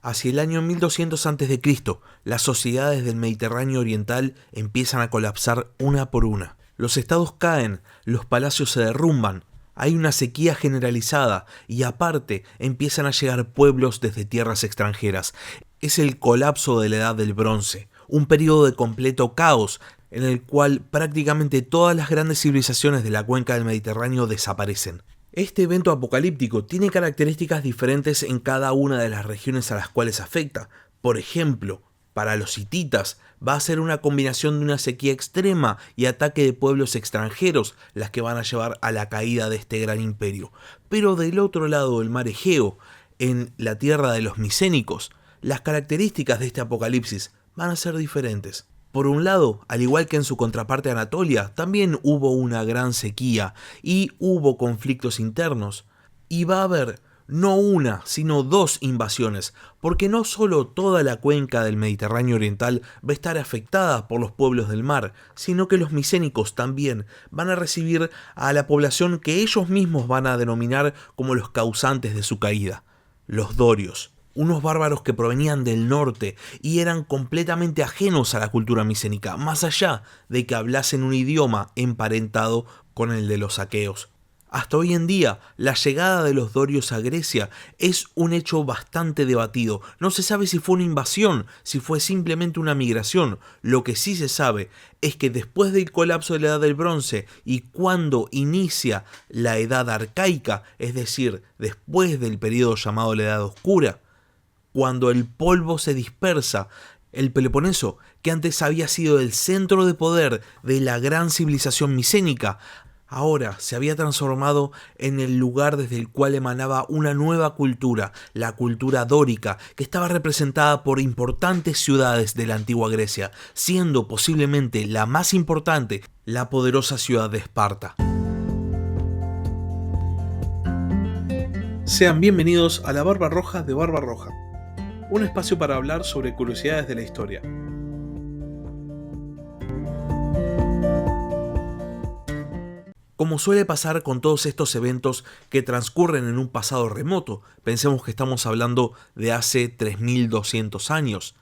Hacia el año 1200 a.C., las sociedades del Mediterráneo oriental empiezan a colapsar una por una. Los estados caen, los palacios se derrumban, hay una sequía generalizada y aparte empiezan a llegar pueblos desde tierras extranjeras. Es el colapso de la Edad del Bronce, un periodo de completo caos en el cual prácticamente todas las grandes civilizaciones de la cuenca del Mediterráneo desaparecen. Este evento apocalíptico tiene características diferentes en cada una de las regiones a las cuales afecta. Por ejemplo, para los hititas va a ser una combinación de una sequía extrema y ataque de pueblos extranjeros las que van a llevar a la caída de este gran imperio. Pero del otro lado del mar Egeo, en la tierra de los micénicos, las características de este apocalipsis van a ser diferentes. Por un lado, al igual que en su contraparte Anatolia, también hubo una gran sequía y hubo conflictos internos. Y va a haber no una, sino dos invasiones, porque no solo toda la cuenca del Mediterráneo oriental va a estar afectada por los pueblos del mar, sino que los micénicos también van a recibir a la población que ellos mismos van a denominar como los causantes de su caída, los dorios. Unos bárbaros que provenían del norte y eran completamente ajenos a la cultura micénica, más allá de que hablasen un idioma emparentado con el de los aqueos. Hasta hoy en día, la llegada de los dorios a Grecia es un hecho bastante debatido. No se sabe si fue una invasión, si fue simplemente una migración. Lo que sí se sabe es que después del colapso de la Edad del Bronce y cuando inicia la Edad Arcaica, es decir, después del periodo llamado la Edad Oscura, cuando el polvo se dispersa, el Peloponeso, que antes había sido el centro de poder de la gran civilización micénica, ahora se había transformado en el lugar desde el cual emanaba una nueva cultura, la cultura dórica, que estaba representada por importantes ciudades de la antigua Grecia, siendo posiblemente la más importante la poderosa ciudad de Esparta. Sean bienvenidos a La Barba Roja de Barba Roja, un espacio para hablar sobre curiosidades de la historia. Como suele pasar con todos estos eventos que transcurren en un pasado remoto, pensemos que estamos hablando de hace 3200 años,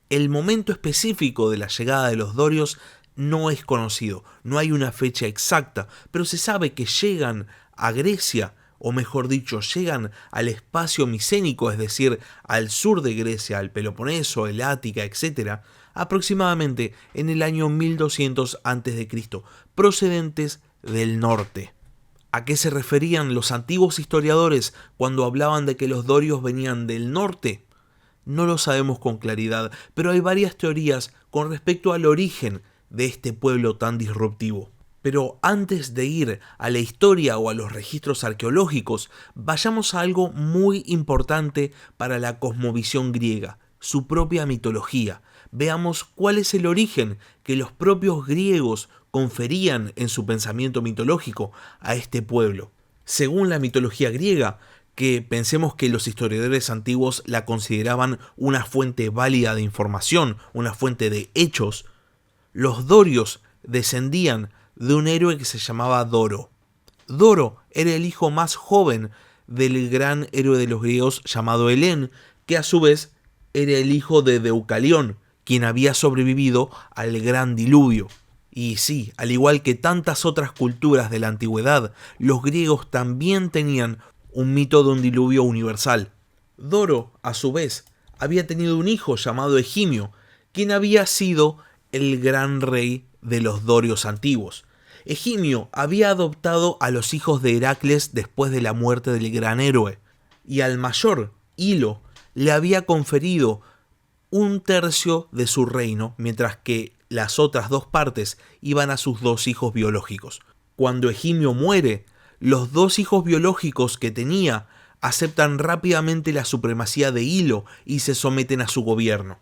el momento específico de la llegada de los dorios no es conocido, no hay una fecha exacta, pero se sabe que llegan a Grecia, o mejor dicho, llegan al espacio micénico, es decir, al sur de Grecia, al Peloponeso, el Ática, etc., aproximadamente en el año 1200 a.C., procedentes del norte. ¿A qué se referían los antiguos historiadores cuando hablaban de que los dorios venían del norte? No lo sabemos con claridad, pero hay varias teorías con respecto al origen de este pueblo tan disruptivo. Pero antes de ir a la historia o a los registros arqueológicos, vayamos a algo muy importante para la cosmovisión griega, su propia mitología. Veamos cuál es el origen que los propios griegos conferían en su pensamiento mitológico a este pueblo. Según la mitología griega, que pensemos que los historiadores antiguos la consideraban una fuente válida de información, una fuente de hechos, los dorios descendían de un héroe que se llamaba Doro. Doro era el hijo más joven del gran héroe de los griegos llamado Helén, que a su vez era el hijo de Deucalión, quien había sobrevivido al gran diluvio. Y sí, al igual que tantas otras culturas de la antigüedad, los griegos también tenían un mito de un diluvio universal. Doro, a su vez, había tenido un hijo llamado Egimio, quien había sido el gran rey de los dorios antiguos. Egimio había adoptado a los hijos de Heracles después de la muerte del gran héroe, y al mayor, Hilo, le había conferido un tercio de su reino, mientras que las otras dos partes iban a sus dos hijos biológicos. Cuando Egimio muere, los dos hijos biológicos que tenía aceptan rápidamente la supremacía de Hilo y se someten a su gobierno,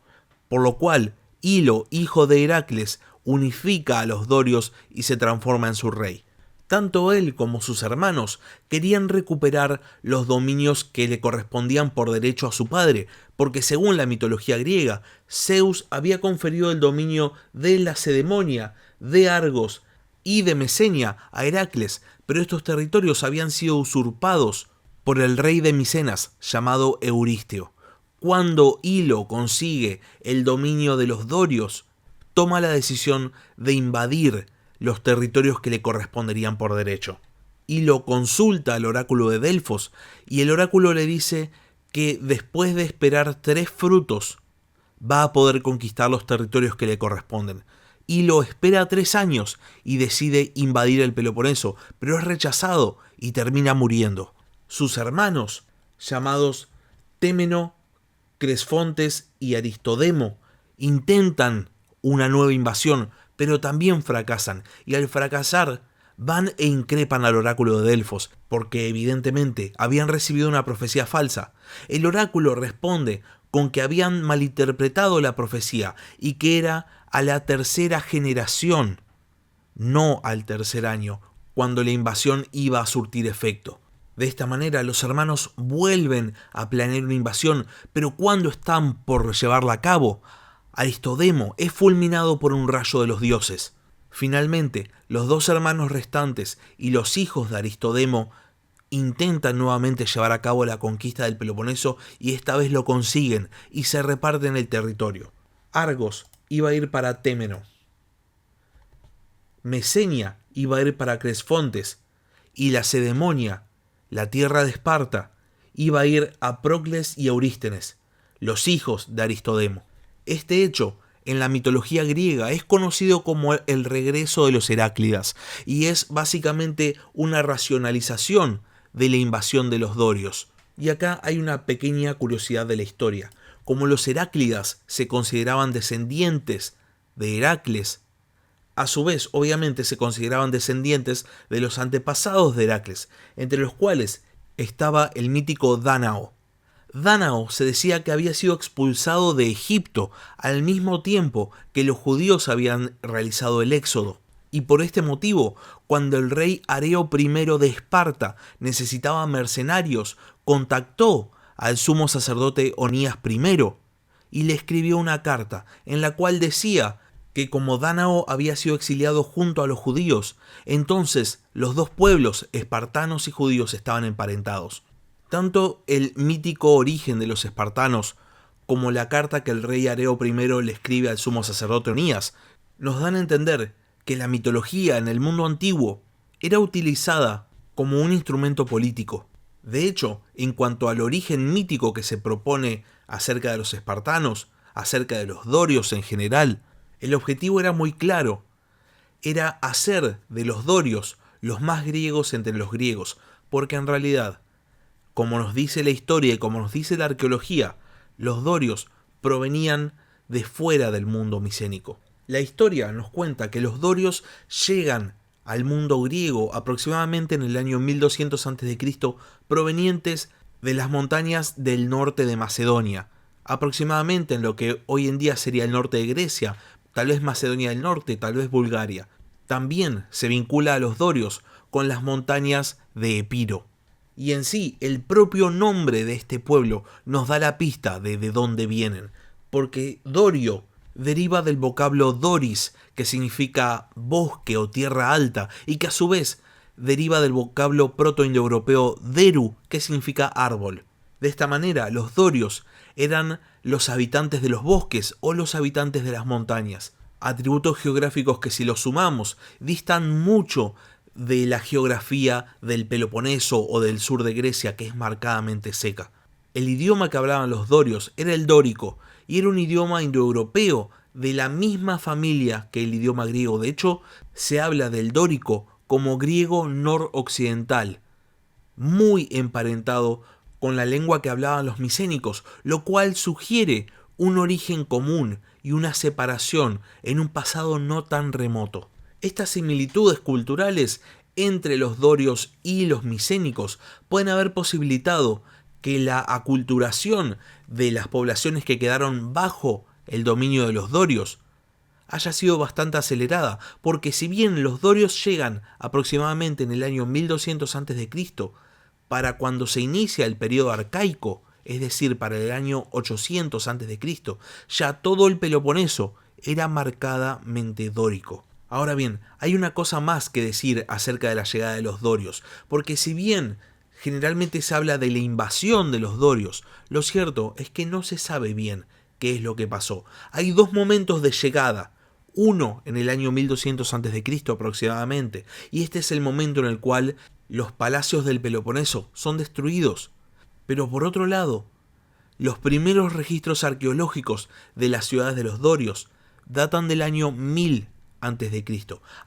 por lo cual Hilo, hijo de Heracles, unifica a los dorios y se transforma en su rey. Tanto él como sus hermanos querían recuperar los dominios que le correspondían por derecho a su padre, porque según la mitología griega, Zeus había conferido el dominio de Lacedemonia, de Argos y de Mesenia a Heracles, pero estos territorios habían sido usurpados por el rey de Micenas, llamado Euristeo. Cuando Hilo consigue el dominio de los dorios, toma la decisión de invadir los territorios que le corresponderían por derecho. Hilo consulta al oráculo de Delfos y el oráculo le dice que después de esperar 3 frutos va a poder conquistar los territorios que le corresponden. Hilo espera 3 años y decide invadir el Peloponeso, pero es rechazado y termina muriendo. Sus hermanos, llamados Témeno, Cresfontes y Aristodemo, intentan una nueva invasión, pero también fracasan, y al fracasar van e increpan al oráculo de Delfos, porque evidentemente habían recibido una profecía falsa. El oráculo responde con que habían malinterpretado la profecía y que era a la 3ª generación, no al 3er año, cuando la invasión iba a surtir efecto. De esta manera los hermanos vuelven a planear una invasión, pero cuando están por llevarla a cabo, Aristodemo es fulminado por un rayo de los dioses. Finalmente, los 2 hermanos restantes y los hijos de Aristodemo intentan nuevamente llevar a cabo la conquista del Peloponeso y esta vez lo consiguen y se reparten el territorio. Argos iba a ir para Témeno, Mesenia iba a ir para Cresfontes y Lacedemonia, la tierra de Esparta, iba a ir a Procles y Eurístenes, los hijos de Aristodemo. Este hecho en la mitología griega es conocido como el regreso de los Heráclidas y es básicamente una racionalización de la invasión de los dorios. Y acá hay una pequeña curiosidad de la historia. Como los Heráclidas se consideraban descendientes de Heracles, a su vez obviamente se consideraban descendientes de los antepasados de Heracles, entre los cuales estaba el mítico Dánao. Dánao se decía que había sido expulsado de Egipto al mismo tiempo que los judíos habían realizado el éxodo. Y por este motivo, cuando el rey Areo I de Esparta necesitaba mercenarios, contactó al sumo sacerdote Onías I y le escribió una carta en la cual decía que como Dánao había sido exiliado junto a los judíos, entonces los 2 pueblos, espartanos y judíos, estaban emparentados. Tanto el mítico origen de los espartanos como la carta que el rey Areo I le escribe al sumo sacerdote Onías nos dan a entender que la mitología en el mundo antiguo era utilizada como un instrumento político. De hecho, en cuanto al origen mítico que se propone acerca de los espartanos, acerca de los dorios en general, el objetivo era muy claro. Era hacer de los dorios los más griegos entre los griegos, porque en realidad, como nos dice la historia y como nos dice la arqueología, los dorios provenían de fuera del mundo micénico. La historia nos cuenta que los dorios llegan al mundo griego aproximadamente en el año 1200 a.C., provenientes de las montañas del norte de Macedonia, aproximadamente en lo que hoy en día sería el norte de Grecia, tal vez Macedonia del Norte, tal vez Bulgaria. También se vincula a los dorios con las montañas de Epiro. Y en sí, el propio nombre de este pueblo nos da la pista de dónde vienen, porque dorio deriva del vocablo doris, que significa bosque o tierra alta, y que a su vez deriva del vocablo protoindoeuropeo deru, que significa árbol. De esta manera, los dorios eran los habitantes de los bosques o los habitantes de las montañas, atributos geográficos que si los sumamos distan mucho de la geografía del Peloponeso o del sur de Grecia, que es marcadamente seca. El idioma que hablaban los dorios era el dórico, y era un idioma indoeuropeo de la misma familia que el idioma griego. De hecho, se habla del dórico como griego noroccidental, muy emparentado con la lengua que hablaban los micénicos, lo cual sugiere un origen común y una separación en un pasado no tan remoto. Estas similitudes culturales entre los dorios y los micénicos pueden haber posibilitado que la aculturación de las poblaciones que quedaron bajo el dominio de los dorios haya sido bastante acelerada, porque si bien los dorios llegan aproximadamente en el año 1200 a.C., para cuando se inicia el periodo arcaico, es decir, para el año 800 a.C., ya todo el Peloponeso era marcadamente dórico. Ahora bien, hay una cosa más que decir acerca de la llegada de los dorios, porque si bien Generalmente se habla de la invasión de los dorios. Lo cierto es que no se sabe bien qué es lo que pasó. Hay dos momentos de llegada. Uno en el año 1200 a.C. aproximadamente, y este es el momento en el cual los palacios del Peloponeso son destruidos. Pero por otro lado, los primeros registros arqueológicos de las ciudades de los dorios datan del año 1000 a.C.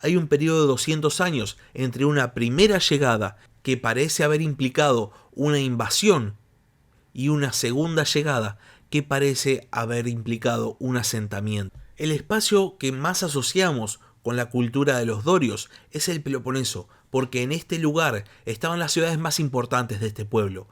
Hay un periodo de 200 años entre una primera llegada que parece haber implicado una invasión y una segunda llegada que parece haber implicado un asentamiento. El espacio que más asociamos con la cultura de los dorios es el Peloponeso, porque en este lugar estaban las ciudades más importantes de este pueblo: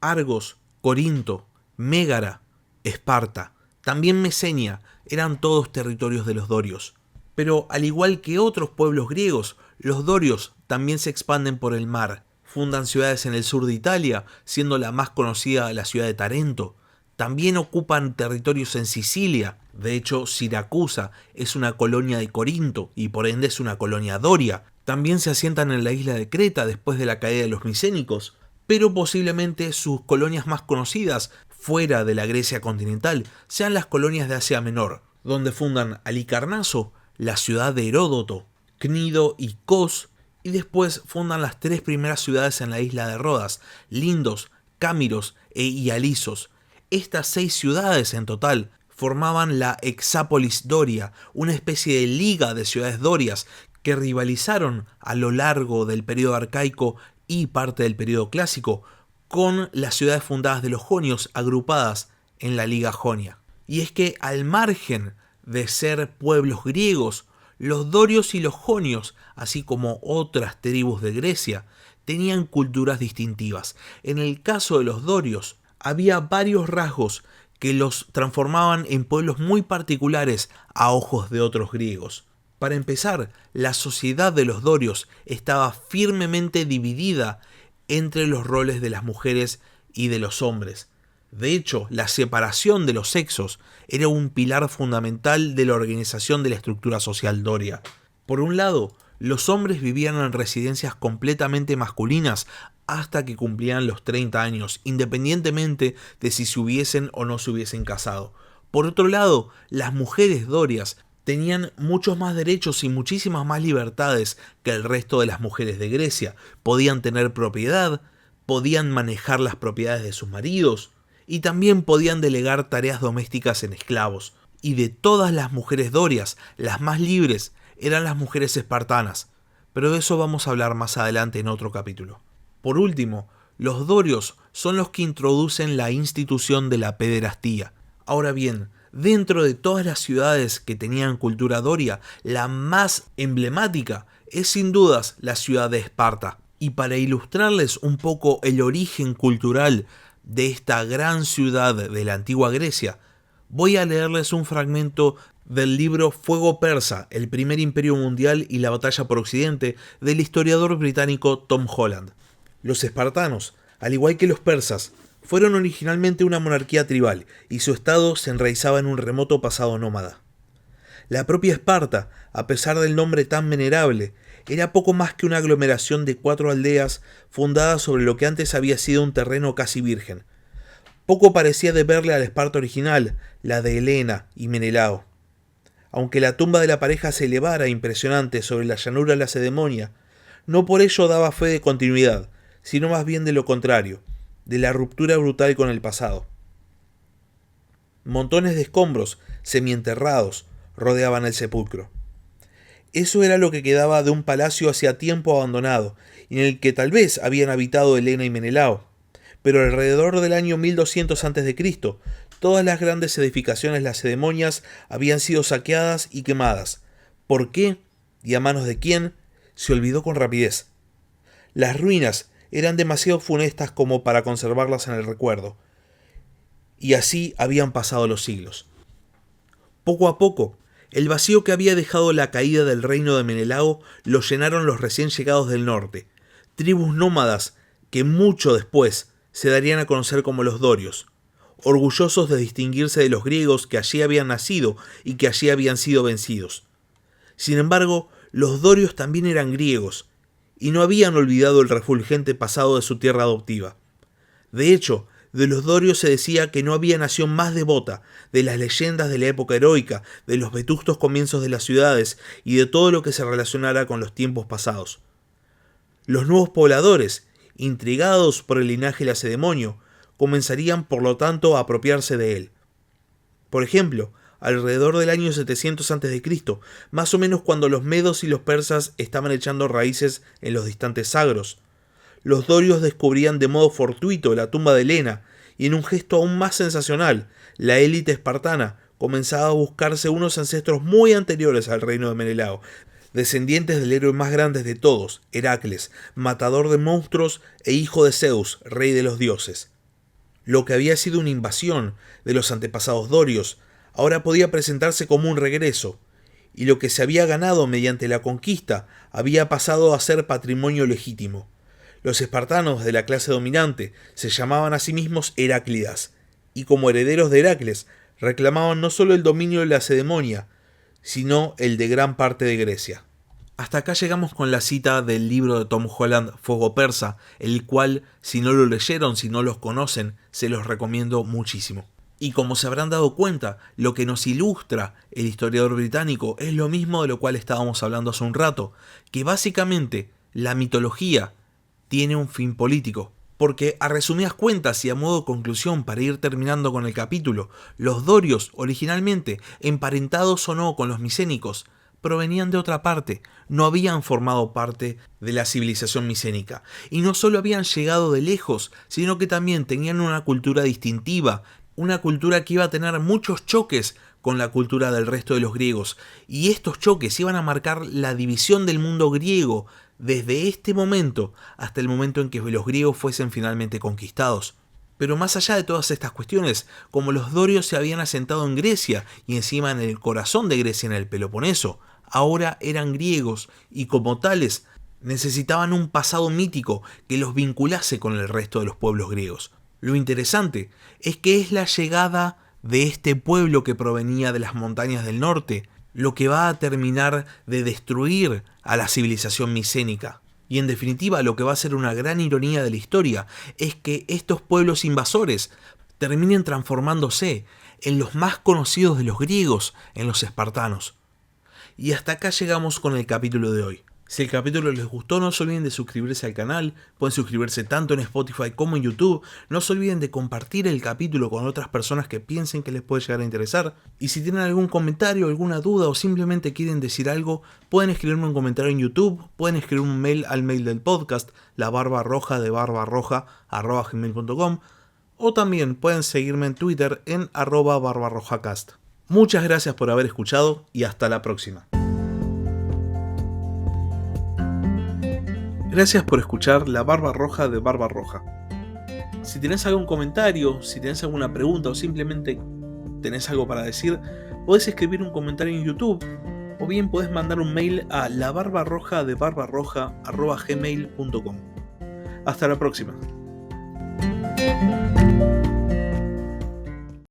Argos, Corinto, Mégara, Esparta, también Mesenia, eran todos territorios de los dorios. Pero al igual que otros pueblos griegos, los dorios también se expanden por el mar. Fundan ciudades en el sur de Italia, siendo la más conocida la ciudad de Tarento. También ocupan territorios en Sicilia. De hecho, Siracusa es una colonia de Corinto y por ende es una colonia doria. También se asientan en la isla de Creta después de la caída de los micénicos. Pero posiblemente sus colonias más conocidas, fuera de la Grecia continental, sean las colonias de Asia Menor, donde fundan Halicarnaso, la ciudad de Heródoto, Cnido y Kos, y después fundan las tres primeras ciudades en la isla de Rodas: Lindos, Cámiros e Ialisos. Estas 6 ciudades en total formaban la Hexápolis Doria, una especie de liga de ciudades dorias que rivalizaron a lo largo del periodo arcaico y parte del periodo clásico con las ciudades fundadas de los jonios agrupadas en la Liga Jonia. Y es que al margen de ser pueblos griegos, los dorios y los jonios, así como otras tribus de Grecia, tenían culturas distintivas. En el caso de los dorios, había varios rasgos que los transformaban en pueblos muy particulares a ojos de otros griegos. Para empezar, la sociedad de los dorios estaba firmemente dividida entre los roles de las mujeres y de los hombres. De hecho, la separación de los sexos era un pilar fundamental de la organización de la estructura social doria. Por un lado, los hombres vivían en residencias completamente masculinas hasta que cumplían los 30 años, independientemente de si se hubiesen o no se hubiesen casado. Por otro lado, las mujeres dorias tenían muchos más derechos y muchísimas más libertades que el resto de las mujeres de Grecia. Podían tener propiedad, podían manejar las propiedades de sus maridos y también podían delegar tareas domésticas en esclavos. Y de todas las mujeres dorias, las más libres eran las mujeres espartanas, pero de eso vamos a hablar más adelante en otro capítulo. Por último, los dorios son los que introducen la institución de la pederastía. Ahora bien, dentro de todas las ciudades que tenían cultura doria, la más emblemática es sin dudas la ciudad de Esparta. Y para ilustrarles un poco el origen cultural de esta gran ciudad de la antigua Grecia, voy a leerles un fragmento del libro Fuego Persa, el primer imperio mundial y la batalla por Occidente, del historiador británico Tom Holland. Los espartanos, al igual que los persas, fueron originalmente una monarquía tribal y su estado se enraizaba en un remoto pasado nómada. La propia Esparta, a pesar del nombre tan venerable, era poco más que una aglomeración de 4 aldeas fundadas sobre lo que antes había sido un terreno casi virgen. Poco parecía deberle a la Esparta original, la de Helena y Menelao. Aunque la tumba de la pareja se elevara impresionante sobre la llanura lacedemonia, no por ello daba fe de continuidad, sino más bien de lo contrario, de la ruptura brutal con el pasado. Montones de escombros, semienterrados, rodeaban el sepulcro. Eso era lo que quedaba de un palacio hacía tiempo abandonado, en el que tal vez habían habitado Helena y Menelao. Pero alrededor del año 1200 a.C., todas las grandes edificaciones lacedemonias habían sido saqueadas y quemadas. ¿Por qué? ¿Y a manos de quién? Se olvidó con rapidez. Las ruinas eran demasiado funestas como para conservarlas en el recuerdo. Y así habían pasado los siglos. Poco a poco, el vacío que había dejado la caída del reino de Menelao lo llenaron los recién llegados del norte, tribus nómadas que mucho después se darían a conocer como los dorios, orgullosos de distinguirse de los griegos que allí habían nacido y que allí habían sido vencidos. Sin embargo, los dorios también eran griegos, y no habían olvidado el refulgente pasado de su tierra adoptiva. De hecho, de los dorios se decía que no había nación más devota, de las leyendas de la época heroica, de los vetustos comienzos de las ciudades y de todo lo que se relacionara con los tiempos pasados. Los nuevos pobladores, intrigados por el linaje lacedemonio, comenzarían por lo tanto a apropiarse de él. Por ejemplo, alrededor del año 700 a.C., más o menos cuando los medos y los persas estaban echando raíces en los distantes sagros, los dorios descubrían de modo fortuito la tumba de Helena, y en un gesto aún más sensacional, la élite espartana comenzaba a buscarse unos ancestros muy anteriores al reino de Menelao, descendientes del héroe más grande de todos, Heracles, matador de monstruos e hijo de Zeus, rey de los dioses. Lo que había sido una invasión de los antepasados dorios, ahora podía presentarse como un regreso, y lo que se había ganado mediante la conquista había pasado a ser patrimonio legítimo. Los espartanos de la clase dominante se llamaban a sí mismos Heráclidas, y como herederos de Heracles reclamaban no solo el dominio de la Lacedemonia, sino el de gran parte de Grecia. Hasta acá llegamos con la cita del libro de Tom Holland, Fuego Persa, el cual, si no lo leyeron, si no los conocen, se los recomiendo muchísimo. Y como se habrán dado cuenta, lo que nos ilustra el historiador británico es lo mismo de lo cual estábamos hablando hace un rato, que básicamente la mitología tiene un fin político. Porque a resumidas cuentas y a modo de conclusión para ir terminando con el capítulo, los dorios originalmente, emparentados o no con los micénicos, provenían de otra parte, no habían formado parte de la civilización micénica, y no solo habían llegado de lejos, sino que también tenían una cultura distintiva, una cultura que iba a tener muchos choques con la cultura del resto de los griegos, y estos choques iban a marcar la división del mundo griego desde este momento hasta el momento en que los griegos fuesen finalmente conquistados. Pero más allá de todas estas cuestiones, como los dorios se habían asentado en Grecia y encima en el corazón de Grecia, en el Peloponeso, ahora eran griegos y como tales necesitaban un pasado mítico que los vinculase con el resto de los pueblos griegos. Lo interesante es que es la llegada de este pueblo que provenía de las montañas del norte lo que va a terminar de destruir a la civilización micénica. Y en definitiva, lo que va a ser una gran ironía de la historia es que estos pueblos invasores terminen transformándose en los más conocidos de los griegos, en los espartanos. Y hasta acá llegamos con el capítulo de hoy. Si el capítulo les gustó, no se olviden de suscribirse al canal, pueden suscribirse tanto en Spotify como en YouTube, no se olviden de compartir el capítulo con otras personas que piensen que les puede llegar a interesar, y si tienen algún comentario, alguna duda o simplemente quieren decir algo, pueden escribirme un comentario en YouTube, pueden escribir un mail al mail del podcast, labarbarroja@gmail.com, o también pueden seguirme en Twitter en @barbarrojacast. Muchas gracias por haber escuchado y hasta la próxima. Gracias por escuchar La Barba Roja de Barba Roja. Si tenés algún comentario, si tenés alguna pregunta o simplemente tenés algo para decir, podés escribir un comentario en YouTube o bien podés mandar un mail a labarbarroja@gmail.com. Hasta la próxima.